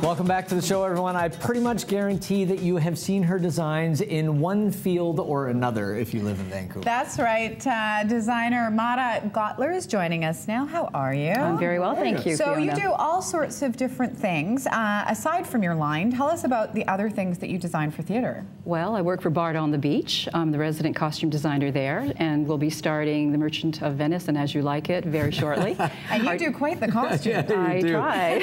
Welcome back to the show, everyone. I pretty much guarantee that you have seen her designs in one field or another if you live in Vancouver. That's right. Designer Mara Gottler is joining us now. How are you? I'm very well, thank you, So Fiona. you do all sorts of different things. Aside from your line, tell us about the other things that you design for theater. Well, I work for Bard on the Beach. I'm the resident costume designer there, and we'll be starting The Merchant of Venice and As You Like It very shortly. And you do quite the costume. Yeah, I try.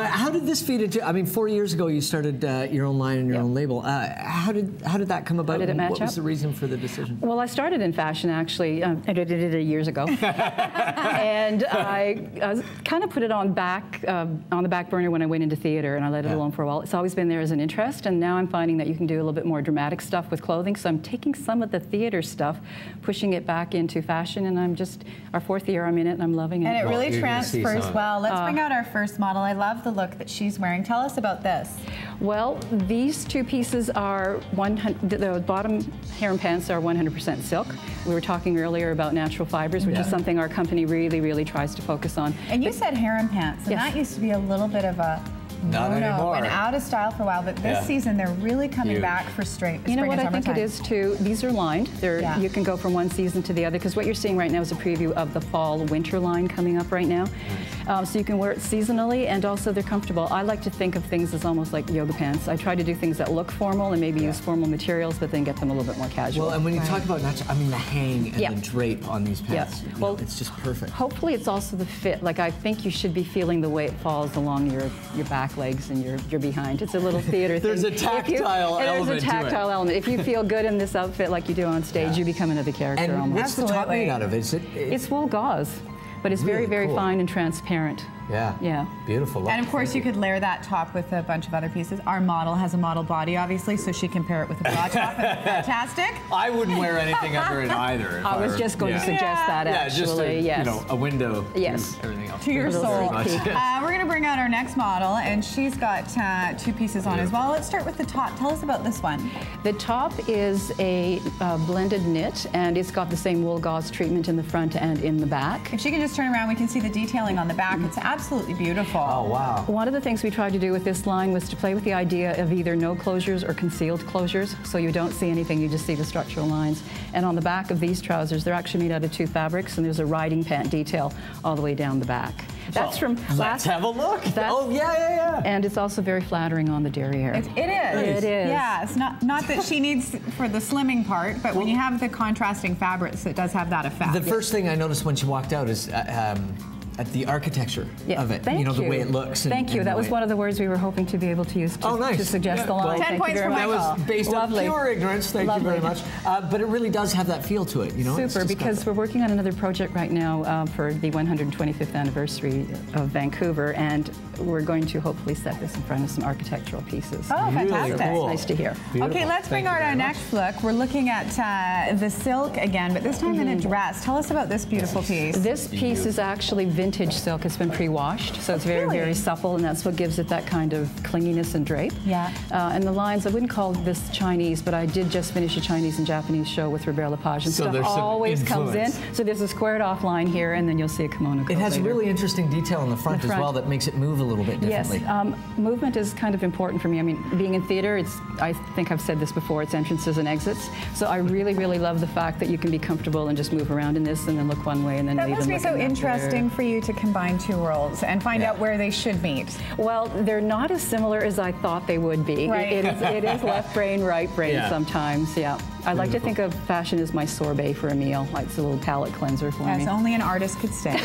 How did this feed into? I mean, 4 years ago you started your own line and your own label. How did that come about? How did it match what was up? the reason for the decision? Well, I started in fashion actually. I did it years ago, and I kind of put it on the back burner when I went into theater, and I let it alone for a while. It's always been there as an interest, and now I'm finding that you can do a little bit more dramatic stuff with clothing. So I'm taking some of the theater stuff, pushing it back into fashion, and I'm just our 4th year I'm in it, and I'm loving it. And it really transfers well. Let's bring out our first model. I love the look that she's wearing. Tell us about this. Well, these two pieces are the bottom harem pants are 100% silk. We were talking earlier about natural fibers, which is something our company really tries to focus on. And you said harem pants, and that used to be a little bit of a Not anymore. and out of style for a while, but this season they're really coming back for spring. You know what I think it is too? These are lined. You can go from one season to the other, because what you're seeing right now is a preview of the fall-winter line coming up right now. So you can wear it seasonally, and also they're comfortable. I like to think of things as almost like yoga pants. I try to do things that look formal and maybe use formal materials, but then get them a little bit more casual. Well, and when you talk about natural, I mean the hang and the drape on these pants. Well, it's just perfect. Hopefully it's also the fit. Like, I think you should be feeling the way it falls along your back legs and your behind. It's a little theater thing. There's a tactile element. There's a tactile element. If you feel good in this outfit like you do on stage, you become another character and almost. what's the top made out of? It's wool gauze, but it's really very cool. fine and transparent. Yeah. Beautiful. And of course, you could layer that top with a bunch of other pieces. Our model has a model body, obviously, so she can pair it with a bra top. Fantastic. I wouldn't wear anything under it either. I was just going to suggest that, actually. Just a window. Yes. Everything else. To your soul. We're going to bring out our next model, and she's got 2 pieces on as well. Let's start with the top. Tell us about this one. The top is a blended knit, and it's got the same wool gauze treatment in the front and in the back. If she can just turn around, we can see the detailing on the back. It's absolutely beautiful. Oh, wow. One of the things we tried to do with this line was to play with the idea of either no closures or concealed closures, so you don't see anything, you just see the structural lines. And on the back of these trousers, they're actually made out of 2 fabrics, and there's a riding pant detail all the way down the back. That's from Let's have a look. Oh, yeah. And it's also very flattering on the derriere. It is. It is. Yeah, it's not that she needs for the slimming part, but when you have the contrasting fabrics, it does have that effect. The first thing I noticed when she walked out is at the architecture of it. Thank you. The way it looks. Thank you. That was one of the words we were hoping to be able to use to suggest the line. Well, 10 points for That was based on pure ignorance. Thank you very much. But it really does have that feel to it, you know? Super, because we're working on another project right now for the 125th anniversary of Vancouver, and we're going to hopefully set this in front of some architectural pieces. Oh, fantastic. Really cool. Nice to hear. Beautiful. Okay, let's bring out our next look. We're looking at the silk again, but this time in a dress. Tell us about this beautiful piece. This piece is actually vintage silk. It's been pre-washed, so it's very supple, and that's what gives it that kind of clinginess and drape. Yeah. And the lines, I wouldn't call this Chinese, but I did just finish a Chinese and Japanese show with Robert Lepage, and so stuff always comes in. So there's a squared off line here, and then you'll see a kimono coat It has later. really interesting detail in the front as well that makes it move a little bit differently. Yes, movement is kind of important for me. I mean, being in theater, I think I've said this before, it's entrances and exits. So I really love the fact that you can be comfortable and just move around in this and then look one way and then leave and look. That must be so interesting for you to combine 2 worlds and find out where they should meet. Well, they're not as similar as I thought they would be. Right. It is left brain, right brain sometimes, I like to think of fashion as my sorbet for a meal. It's a little palate cleanser for me. Yes, only an artist could say.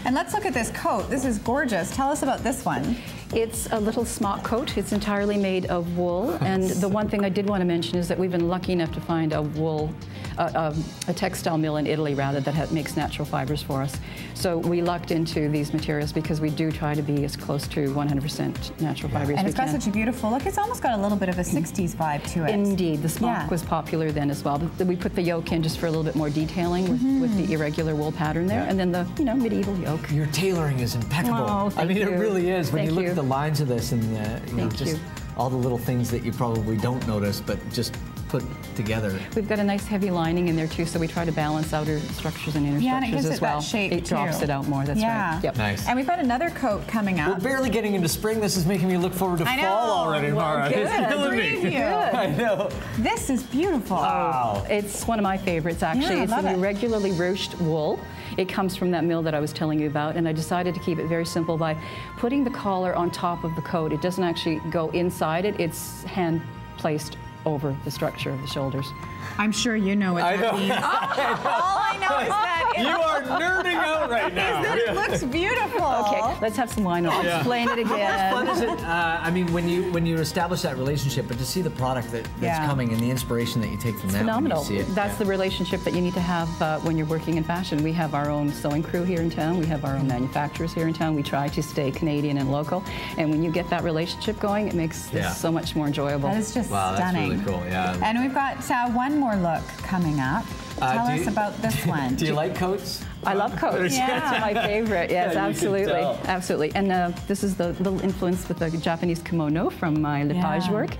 And let's look at this coat. This is gorgeous. Tell us about this one. It's a little smock coat. It's entirely made of wool. And the one thing I did want to mention is that we've been lucky enough to find a wool, a textile mill in Italy, rather, that makes natural fibers for us. So we lucked into these materials because we do try to be as close to 100% natural fibers as we can. And it's got such a beautiful look. It's almost got a little bit of a 60s vibe to it. Indeed. The smock was popular then as well. We put the yoke in just for a little bit more detailing with the irregular wool pattern there, and then the medieval yoke. Your tailoring is impeccable. Oh, thank you. It really is. When you look at the lines of this and just all the little things that you probably don't notice, but just put together. We've got a nice heavy lining in there too, so we try to balance outer structures and inner and it structures gives as it well. that shape It drops too. it out more. That's right. Yep. Nice. And we've got another coat coming up. We're barely getting into spring. This is making me look forward to I know. fall already, Mara. Good. It's killing me. Preview. I know. This is beautiful. Wow. It's one of my favorites, actually. Yeah, I It's love an it. irregularly ruched wool. It comes from that mill that I was telling you about, and I decided to keep it very simple by putting the collar on top of the coat. It doesn't actually go inside it. It's hand placed over the structure of the shoulders. I'm sure you know what that means. All I know is that You are nerding out right now. it looks beautiful. Okay, let's have some wine. I'll explain it How much fun again. is it? I mean, when you establish that relationship, but to see the product that's Yeah. coming and the inspiration that you take from that, Phenomenal. when you see it. That's the relationship that you need to have when you're working in fashion. We have our own sewing crew here in town. We have our own manufacturers here in town. We try to stay Canadian and local. And when you get that relationship going, it makes this so much more enjoyable. That is just Wow, that's stunning. really cool. Yeah. And we've got one more look coming up. Tell do us you- about this one. Do you like coats? I love coats. Yeah. It's my favorite. Yes, Yeah, you can absolutely, tell. absolutely. And this is the little influence with the Japanese kimono from my lepage Yeah. work.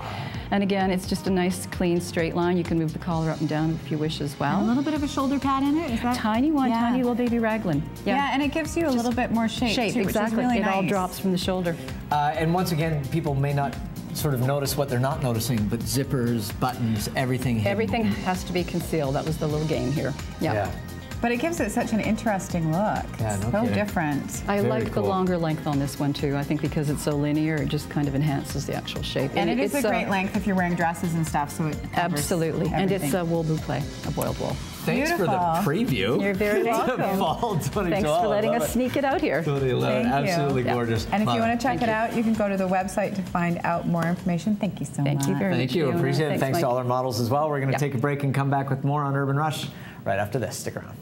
And again, it's just a nice, clean, straight line. You can move the collar up and down if you wish as well. A little bit of a shoulder pad in it, is that? Tiny one, Yeah. tiny little baby raglan. Yeah, and it gives you a little bit more shape, too, which exactly. is really It all nice. drops from the shoulder. And once again, people may not sort of notice what they're not noticing, but zippers, buttons, everything hidden. Everything has to be concealed. That was the little game here. Yeah. But it gives it such an interesting look. Yeah, no so kidding. different. I Very like the cool. longer length on this one too. I think because it's so linear, it just kind of enhances the actual shape. And it is it's a great length if you're wearing dresses and stuff, so it covers Absolutely. And it's everything. a wool boucle, a boiled wool. Thanks for the preview. You're very welcome. Fall 2012. Thanks for letting I love us it. sneak it out here. Totally love it. Thank you. Absolutely Yeah. gorgeous. And if you want to check Thank it you. out, you can go to the website to find out more information. Thank you so much. Thank you very much. Thank you. Fiona. Appreciate it. Thanks to Mike. all our models as well. We're going to Yeah. take a break and come back with more on Urban Rush right after this. Stick around.